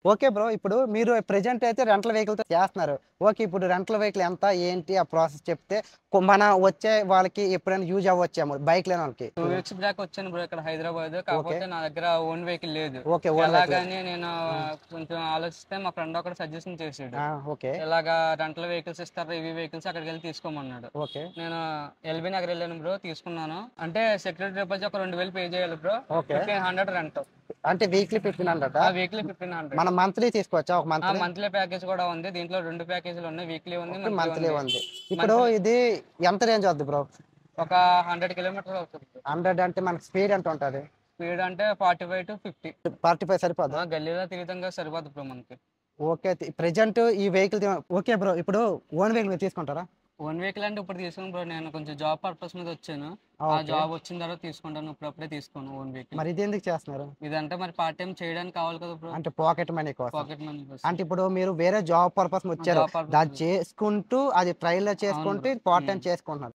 Okay bro. ఇప్పుడు మీరు present అయితే రెంటల్ వెహికల్‌తో చేస్తున్నారు. ఓకే. ఇప్పుడు రెంటల్ వెహికల్ ఎంత? ఏంటి? ఆ ప్రాసెస్ చెప్తే మన వచ్చే వాళ్ళకి ఎప్పుడైనా యూజ్ అవ్వచ్చేమో బైక్ లేనోళ్ళకి. 2 వీక్స్ బ్యాక్ వచ్చాను బ్రో ఇక్కడ హైదరాబాద్. ఓకే. కాకపోతే నా దగ్గర ఓన్ వెహికల్ లేదు. ఓకే. Own vehicle. ఎలాగని నేను హ్మ్. కొంచెం ఆలోచిస్తే మా ఫ్రెండ్ ఒకడు సజెషన్ చేసాడు. ఆ! ఓకే. ఇలాగా రెంటల్ వెహికల్స్ ఇస్తారు, ఈవీ వెహికల్స్ అక్కడికెళ్ళి తీసుకోమన్నాడు. ఓకే. నేను ఎల్బీ నగర్ వెళ్ళాను బ్రో, తీసుకున్నాను. అంటే సెక్యూరిటీ డిపాజిట్ ఒక 2000 పే చేయాలి బ్రో. ఓకే. 1500 రెంట్. అంటే వీక్లీ 1500 వీక్లీ 1500. మనం మంత్లీ తీసుకోవచ్చా? ఒక మంత్లీ? మంత్లీ ప్యాకేజ్ కూడా ఉంది. దీంట్లో 2 ప్యాకేజీలు ఉన్నాయి. వీక్లీ ఉంది, ఓకే. మంత్లీ మంత్లీ ఉంది. ఉంది. ఇప్పుడు ఇది ఎంత రేంజ్ అవుద్ది బ్రో? ఒక 100 కిలోమీటర్స్ అవుతుంది. 100 అంటే మనకి స్పీడ్ ఎంత ఉంటది? స్పీడ్ అంటే 45-50. 45 సరిపోదా? గల్లీలో తిరుగుతాం కదా, సరిపోద్ది బ్రో మనకి. ఓకే. ప్రెజెంట్ ఈ వెహికల్ ఓకే బ్రో. ఇప్పుడు ఓన్ వెహికల్ మీరు తీసుకుంటారా? ఓన్ వెహికల్ అంటే ఇప్పుడు తీసుకుని బ్రో, నేను కొంచెం జాబ్ పర్పస్ మీద వచ్చాను. ఆ ఓకే. జాబ్ వచ్చిన తర్వాత తీసుకుంటాను. ఇప్పుడప్పుడే తీసుకోను ఓన్ వెహికల్. మరి ఇది ఎందుకు చేస్తున్నారు? ఇదంటే మరి పార్ట్ టైం చేయడానికి కావాలి కదా బ్రో. అంటే పాకెట్ మనీ కోసం. పాకెట్ మనీ కోసం. అంటే ఇప్పుడు మీరు వేరే జాబ్ పర్పస్ వచ్చారు. జాబ్ పర్పస్ దాన్ని చేసుకుంటూ అది ట్రైల్‌లో అవును చేసుకుంటూ బ్రో. పార్ట్ టైమ్ చేసుకుంటున్నారు.